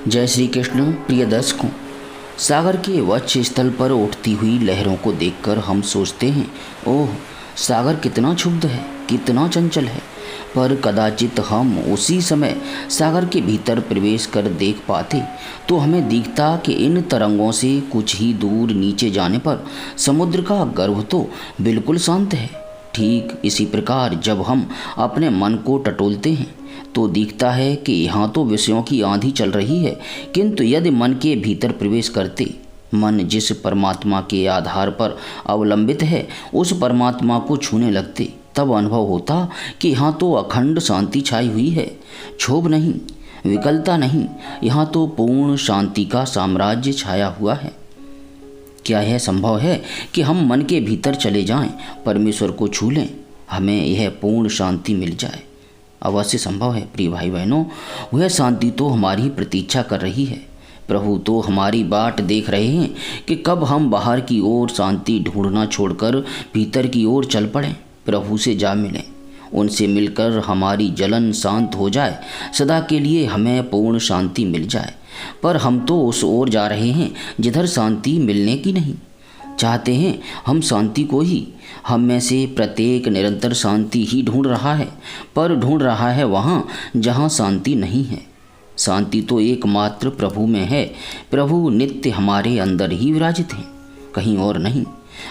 जय श्री कृष्ण। प्रिय दर्शकों, सागर के वक्ष स्थल पर उठती हुई लहरों को देखकर हम सोचते हैं, ओह सागर कितना क्षुब्ध है, कितना चंचल है। पर कदाचित हम उसी समय सागर के भीतर प्रवेश कर देख पाते तो हमें दिखता कि इन तरंगों से कुछ ही दूर नीचे जाने पर समुद्र का गर्भ तो बिल्कुल शांत है। ठीक इसी प्रकार जब हम अपने मन को टटोलते हैं तो दिखता है कि यहाँ तो विषयों की आंधी चल रही है, किंतु यदि मन के भीतर प्रवेश करते, मन जिस परमात्मा के आधार पर अवलंबित है उस परमात्मा को छूने लगते, तब अनुभव होता कि यहाँ तो अखंड शांति छाई हुई है। क्षोभ नहीं, विकलता नहीं, यहाँ तो पूर्ण शांति का साम्राज्य छाया हुआ है। क्या यह संभव है कि हम मन के भीतर चले जाएं, परमेश्वर को छू लें, हमें यह पूर्ण शांति मिल जाए? अवश्य संभव है प्रिय भाई बहनों। वह शांति तो हमारी प्रतीक्षा कर रही है। प्रभु तो हमारी बाट देख रहे हैं कि कब हम बाहर की ओर शांति ढूंढना छोड़कर भीतर की ओर चल पड़ें, प्रभु से जा मिलें, उनसे मिलकर हमारी जलन शांत हो जाए, सदा के लिए हमें पूर्ण शांति मिल जाए। पर हम तो उस ओर जा रहे हैं जिधर शांति मिलने की नहीं। चाहते हैं हम शांति को ही। हम में से प्रत्येक निरंतर शांति ही ढूंढ रहा है, पर ढूंढ रहा है वहाँ जहाँ शांति नहीं है। शांति तो एकमात्र प्रभु में है। प्रभु नित्य हमारे अंदर ही विराजित हैं, कहीं और नहीं।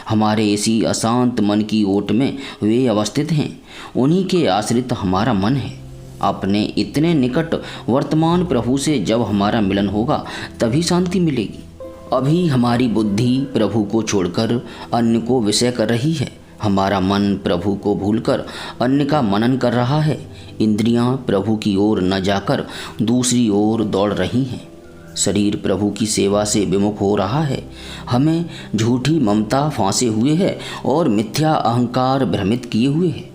हमारे इसी अशांत मन की ओट में वे अवस्थित हैं। उन्हीं के आश्रित हमारा मन है। अपने इतने निकट वर्तमान प्रभु से जब हमारा मिलन होगा तभी शांति मिलेगी। अभी हमारी बुद्धि प्रभु को छोड़कर अन्य को विषय कर रही है। हमारा मन प्रभु को भूलकर अन्य का मनन कर रहा है। इंद्रियां प्रभु की ओर न जाकर दूसरी ओर दौड़ रही हैं। शरीर प्रभु की सेवा से विमुख हो रहा है। हमें झूठी ममता फांसे हुए है और मिथ्या अहंकार भ्रमित किए हुए है।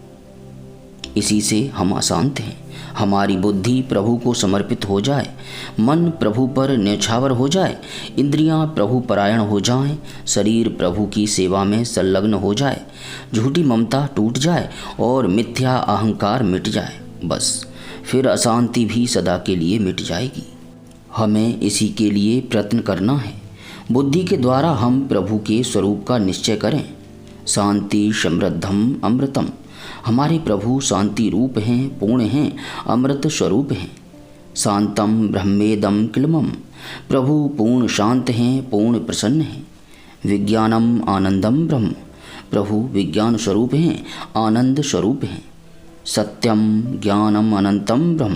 इसी से हम अशांत हैं। हमारी बुद्धि प्रभु को समर्पित हो जाए, मन प्रभु पर न्यौछावर हो जाए, इंद्रियां प्रभु परायण हो जाएं, शरीर प्रभु की सेवा में संलग्न हो जाए, झूठी ममता टूट जाए और मिथ्या अहंकार मिट जाए, बस फिर अशांति भी सदा के लिए मिट जाएगी। हमें इसी के लिए प्रयत्न करना है। बुद्धि के द्वारा हम प्रभु के स्वरूप का निश्चय करें। शांति समृद्धम अमृतम। हमारे प्रभु शांति रूप हैं, पूर्ण हैं, अमृत स्वरूप हैं। शांतम ब्रह्मेदम किलमम। प्रभु पूर्ण शांत हैं, पूर्ण प्रसन्न हैं। विज्ञानम आनंदम ब्रह्म। प्रभु विज्ञान स्वरूप हैं, आनंद स्वरूप हैं। सत्यम ज्ञानम अनंतम ब्रह्म।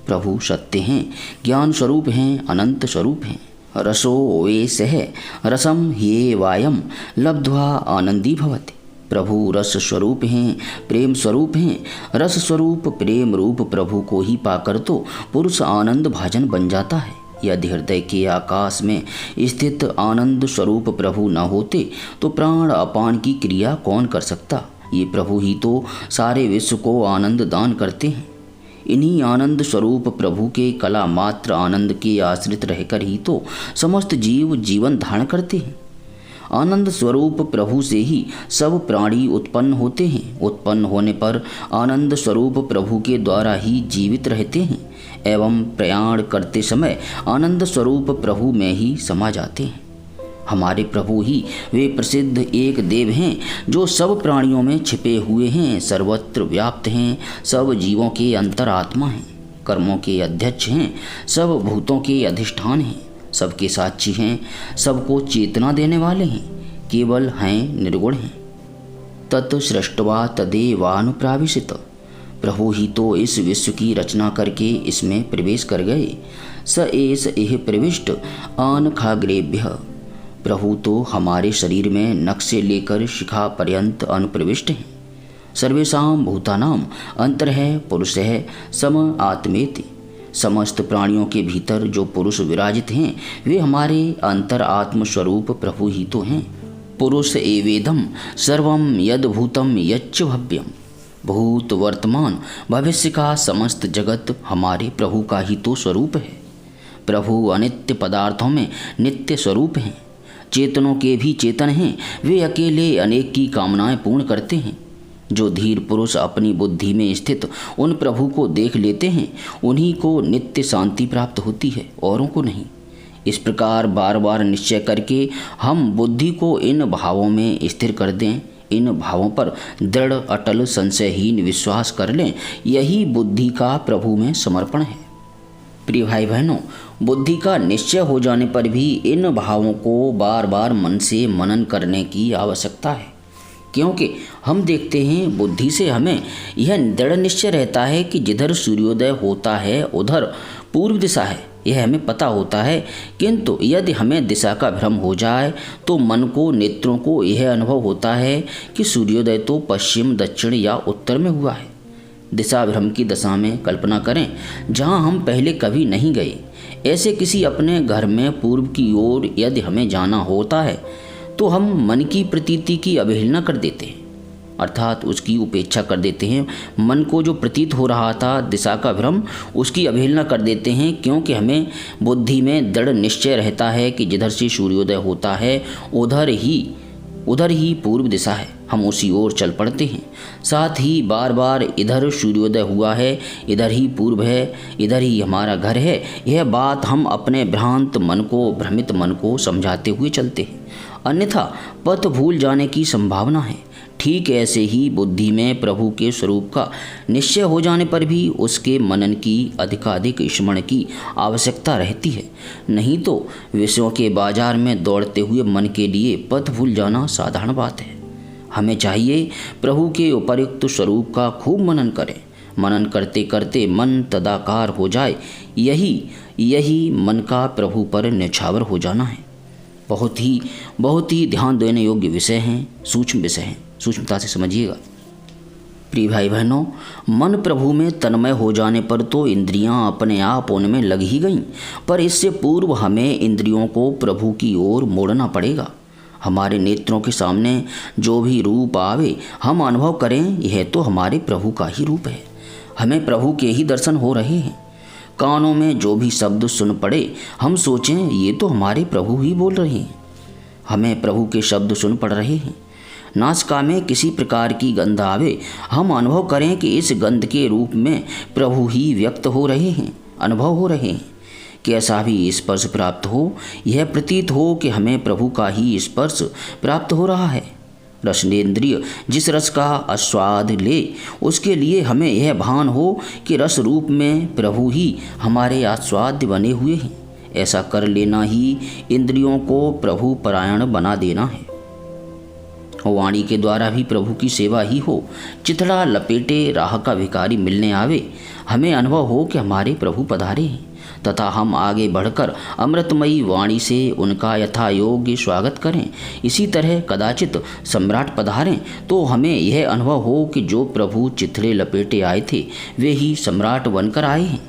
प्रभु सत्य हैं, ज्ञान स्वरूप हैं, अनंत स्वरूप हैं। रसो वे सह रसम ये वायम लब्ध्वा आनंदी भवति। प्रभु रस स्वरूप हैं, प्रेम स्वरूप हैं। रस स्वरूप प्रेम रूप प्रभु को ही पाकर तो पुरुष आनंद भाजन बन जाता है। यदि हृदय के आकाश में स्थित आनंद स्वरूप प्रभु न होते तो प्राण अपान की क्रिया कौन कर सकता? ये प्रभु ही तो सारे विश्व को आनंद दान करते हैं। इन्हीं आनंद स्वरूप प्रभु के कला मात्र आनंद के आश्रित रहकर ही तो समस्त जीव जीवन धारण करते हैं। आनंद स्वरूप प्रभु से ही सब प्राणी उत्पन्न होते हैं। उत्पन्न होने पर आनंद स्वरूप प्रभु के द्वारा ही जीवित रहते हैं एवं प्रयाण करते समय आनंद स्वरूप प्रभु में ही समा जाते हैं। हमारे प्रभु ही वे प्रसिद्ध एक देव हैं जो सब प्राणियों में छिपे हुए हैं, सर्वत्र व्याप्त हैं, सब जीवों के अंतरात्मा हैं, कर्मों के अध्यक्ष हैं, सब भूतों के अधिष्ठान हैं, सबके साक्षी हैं, सबको चेतना देने वाले हैं, केवल हैं, निर्गुण हैं। तत् सृष्टवा तदेवानुप्राविशित। प्रभु ही तो इस विश्व की रचना करके इसमें प्रवेश कर गए। स एष इह प्रविष्ट आन खाग्रेभ्य। प्रभु तो हमारे शरीर में नख से लेकर शिखा पर्यंत अनुप्रविष्ट हैं। सर्वेषां भूतानां अंतर्ह पुरुषः सम आत्मेति। समस्त प्राणियों के भीतर जो पुरुष विराजित हैं वे हमारे अंतर आत्म स्वरूप प्रभु ही तो हैं। पुरुष एवेदम सर्वम यद भूतम यच्च भव्यम। भूत वर्तमान भविष्य का समस्त जगत हमारे प्रभु का ही तो स्वरूप है। प्रभु अनित्य पदार्थों में नित्य स्वरूप हैं। चेतनों के भी चेतन हैं। वे अकेले अनेक की कामनाएं पूर्ण करते हैं। जो धीर पुरुष अपनी बुद्धि में स्थित उन प्रभु को देख लेते हैं उन्हीं को नित्य शांति प्राप्त होती है, औरों को नहीं। इस प्रकार बार बार निश्चय करके हम बुद्धि को इन भावों में स्थिर कर दें, इन भावों पर दृढ़ अटल संशयहीन विश्वास कर लें, यही बुद्धि का प्रभु में समर्पण है। प्रिय भाई बहनों, बुद्धि का निश्चय हो जाने पर भी इन भावों को बार बार मन से मनन करने की आवश्यकता है, क्योंकि हम देखते हैं बुद्धि से हमें यह दृढ़ निश्चय रहता है कि जिधर सूर्योदय होता है उधर पूर्व दिशा है, यह हमें पता होता है। किंतु यदि हमें दिशा का भ्रम हो जाए तो मन को, नेत्रों को यह अनुभव होता है कि सूर्योदय तो पश्चिम, दक्षिण या उत्तर में हुआ है। दिशा भ्रम की दशा में कल्पना करें जहाँ हम पहले कभी नहीं गए। ऐसे किसी अपने घर में पूर्व की ओर यदि हमें जाना होता है तो हम मन की प्रतीति की अवहेलना कर देते हैं, अर्थात उसकी उपेक्षा कर देते हैं। मन को जो प्रतीत हो रहा था दिशा का भ्रम, उसकी अवहेलना कर देते हैं, क्योंकि हमें बुद्धि में दृढ़ निश्चय रहता है कि जिधर से सूर्योदय होता है उधर ही पूर्व दिशा है। हम उसी ओर चल पड़ते हैं। साथ ही बार बार इधर सूर्योदय हुआ है, इधर ही पूर्व है, इधर ही हमारा घर है, यह बात हम अपने भ्रांत मन को, भ्रमित मन को समझाते हुए चलते हैं, अन्यथा पथ भूल जाने की संभावना है। ठीक ऐसे ही बुद्धि में प्रभु के स्वरूप का निश्चय हो जाने पर भी उसके मनन की अधिकाधिक स्मरण की आवश्यकता रहती है, नहीं तो विषयों के बाजार में दौड़ते हुए मन के लिए पथ भूल जाना साधारण बात है। हमें चाहिए प्रभु के उपयुक्त स्वरूप का खूब मनन करें। मनन करते करते मन तदाकार हो जाए, यही मन का प्रभु पर न्यौछावर हो जाना है। बहुत ही ध्यान देने योग्य विषय हैं, सूक्ष्म विषय हैं, सूक्ष्मता से समझिएगा। प्रिय भाई बहनों, मन प्रभु में तन्मय हो जाने पर तो इंद्रियां अपने आप उनमें लग ही गईं, पर इससे पूर्व हमें इंद्रियों को प्रभु की ओर मोड़ना पड़ेगा। हमारे नेत्रों के सामने जो भी रूप आवे हम अनुभव करें यह तो हमारे प्रभु का ही रूप है, हमें प्रभु के ही दर्शन हो रहे हैं। कानों में जो भी शब्द सुन पड़े हम सोचें ये तो हमारे प्रभु ही बोल रहे हैं, हमें प्रभु के शब्द सुन पड़ रहे हैं। नासिका में किसी प्रकार की गंध आवे हम अनुभव करें कि इस गंध के रूप में प्रभु ही व्यक्त हो रहे हैं, अनुभव हो रहे हैं। कैसा भी स्पर्श प्राप्त हो, यह प्रतीत हो कि हमें प्रभु का ही स्पर्श प्राप्त हो रहा है। रसनेन्द्रिय जिस रस का आस्वाद ले उसके लिए हमें यह भान हो कि रस रूप में प्रभु ही हमारे आस्वाद्य बने हुए हैं। ऐसा कर लेना ही इंद्रियों को प्रभु परायण बना देना है। वाणी के द्वारा भी प्रभु की सेवा ही हो। चिथड़ा लपेटे राह का भिखारी मिलने आवे, हमें अनुभव हो कि हमारे प्रभु पधारे हैं, तथा हम आगे बढ़कर अमृतमयी वाणी से उनका यथा योग्य स्वागत करें। इसी तरह कदाचित सम्राट पधारें तो हमें यह अनुभव हो कि जो प्रभु चिथड़े लपेटे आए थे वे ही सम्राट बनकर आए हैं।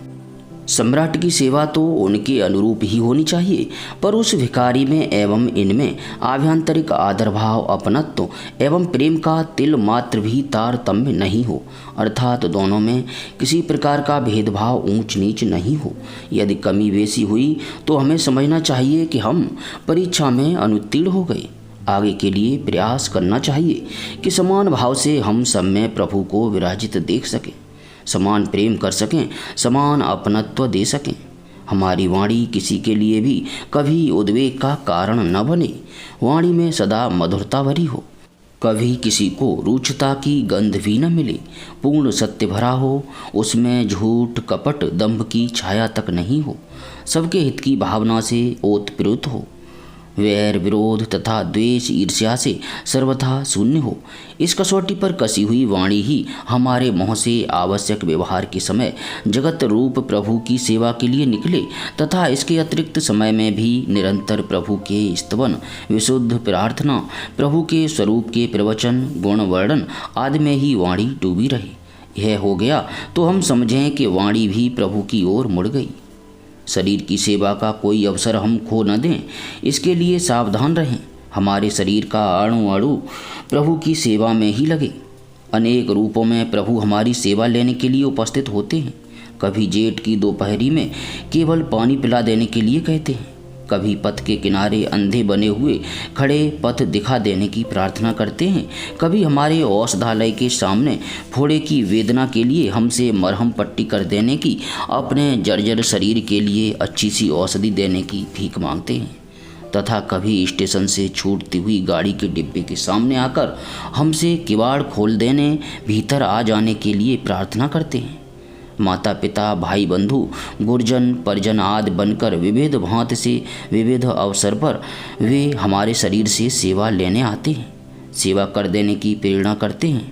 सम्राट की सेवा तो उनके अनुरूप ही होनी चाहिए, पर उस भिखारी में एवं इनमें आभ्यंतरिक आदर भाव, अपनत्व एवं प्रेम का तिल मात्र भी तारतम्य नहीं हो, अर्थात दोनों में किसी प्रकार का भेदभाव, ऊंच नीच नहीं हो। यदि कमी बेसी हुई तो हमें समझना चाहिए कि हम परीक्षा में अनुत्तीर्ण हो गए। आगे के लिए प्रयास करना चाहिए कि समान भाव से हम सब में प्रभु को विराजित देख सकें, समान प्रेम कर सकें, समान अपनत्व दे सकें। हमारी वाणी किसी के लिए भी कभी उद्वेग का कारण न बने, वाणी में सदा मधुरता भरी हो, कभी किसी को रुचता की गंध भी न मिले, पूर्ण सत्य भरा हो, उसमें झूठ कपट दंभ की छाया तक नहीं हो, सबके हित की भावना से ओतप्रोत हो, वैर विरोध तथा द्वेष ईर्ष्या से सर्वथा शून्य हो। इस कसौटी पर कसी हुई वाणी ही हमारे मुँह से आवश्यक व्यवहार के समय जगत रूप प्रभु की सेवा के लिए निकले, तथा इसके अतिरिक्त समय में भी निरंतर प्रभु के स्तवन, विशुद्ध प्रार्थना, प्रभु के स्वरूप के प्रवचन, गुण वर्णन आदि में ही वाणी डूबी रहे। यह हो गया तो हम समझें कि वाणी भी प्रभु की ओर मुड़ गई। शरीर की सेवा का कोई अवसर हम खो न दें, इसके लिए सावधान रहें। हमारे शरीर का अणु अणु प्रभु की सेवा में ही लगे। अनेक रूपों में प्रभु हमारी सेवा लेने के लिए उपस्थित होते हैं। कभी जेठ की दोपहरी में केवल पानी पिला देने के लिए कहते हैं, कभी पथ के किनारे अंधे बने हुए खड़े पथ दिखा देने की प्रार्थना करते हैं, कभी हमारे औषधालय के सामने फोड़े की वेदना के लिए हमसे मरहम पट्टी कर देने की, अपने जर्जर शरीर के लिए अच्छी सी औषधि देने की भीख मांगते हैं, तथा कभी स्टेशन से छूटती हुई गाड़ी के डिब्बे के सामने आकर हमसे किवाड़ खोल देने, भीतर आ जाने के लिए प्रार्थना करते हैं। माता पिता, भाई बंधु, गुरजन परिजन आदि बनकर विविध भांति से विविध अवसर पर वे हमारे शरीर से सेवा लेने आते हैं, सेवा कर देने की प्रेरणा करते हैं।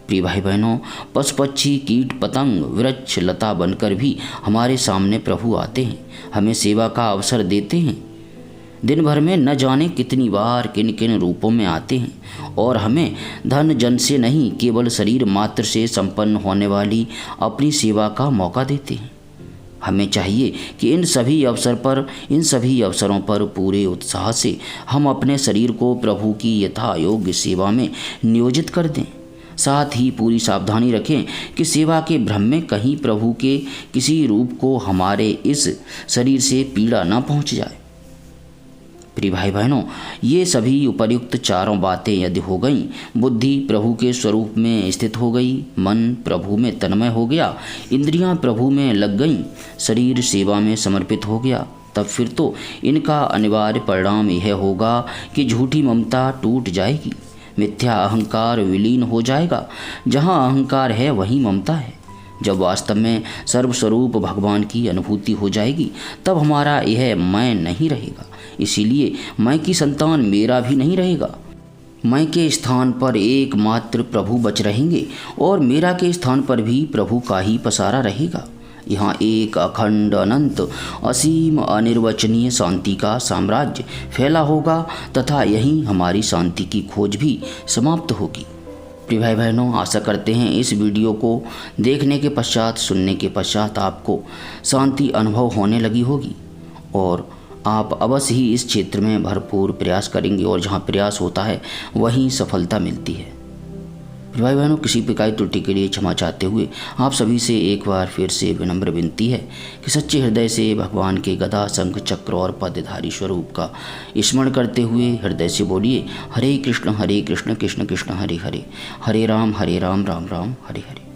प्रिय भाई बहनों, पशु पक्षी, कीट पतंग, वृक्ष लता बनकर भी हमारे सामने प्रभु आते हैं, हमें सेवा का अवसर देते हैं। दिन भर में न जाने कितनी बार किन किन रूपों में आते हैं और हमें धन जन से नहीं, केवल शरीर मात्र से संपन्न होने वाली अपनी सेवा का मौका देते हैं। हमें चाहिए कि इन सभी अवसरों पर पूरे उत्साह से हम अपने शरीर को प्रभु की यथा योग्य सेवा में नियोजित कर दें। साथ ही पूरी सावधानी रखें कि सेवा के भ्रम में कहीं प्रभु के किसी रूप को हमारे इस शरीर से पीड़ा न पहुंच जाए। प्रिय भाई बहनों, ये सभी उपर्युक्त चारों बातें यदि हो गईं, बुद्धि प्रभु के स्वरूप में स्थित हो गई, मन प्रभु में तन्मय हो गया, इंद्रियां प्रभु में लग गईं, शरीर सेवा में समर्पित हो गया, तब फिर तो इनका अनिवार्य परिणाम यह होगा कि झूठी ममता टूट जाएगी, मिथ्या अहंकार विलीन हो जाएगा। जहाँ अहंकार है वहीं ममता है। जब वास्तव में सर्वस्वरूप भगवान की अनुभूति हो जाएगी, तब हमारा यह मैं नहीं रहेगा। इसीलिए मैं की संतान मेरा भी नहीं रहेगा। मैं के स्थान पर एकमात्र प्रभु बच रहेंगे और मेरा के स्थान पर भी प्रभु का ही पसारा रहेगा। यहाँ एक अखंड, अनंत, असीम, अनिर्वचनीय शांति का साम्राज्य फैला होगा तथा यहीं हमारी शांति की खोज भी समाप्त होगी। प्रिय भाई बहनों, आशा करते हैं इस वीडियो को देखने के पश्चात, सुनने के पश्चात आपको शांति अनुभव होने लगी होगी और आप अवश्य ही इस क्षेत्र में भरपूर प्रयास करेंगे और जहाँ प्रयास होता है वहीं सफलता मिलती है। भाई बहनों, किसी प्रकार की त्रुटि के लिए क्षमा चाहते हुए आप सभी से एक बार फिर से विनम्र विनती है कि सच्चे हृदय से भगवान के गदा, शंख, चक्र और पद्मधारी स्वरूप का स्मरण करते हुए हृदय से बोलिए हरे कृष्ण कृष्ण कृष्ण हरे हरे, हरे राम राम राम हरे हरे।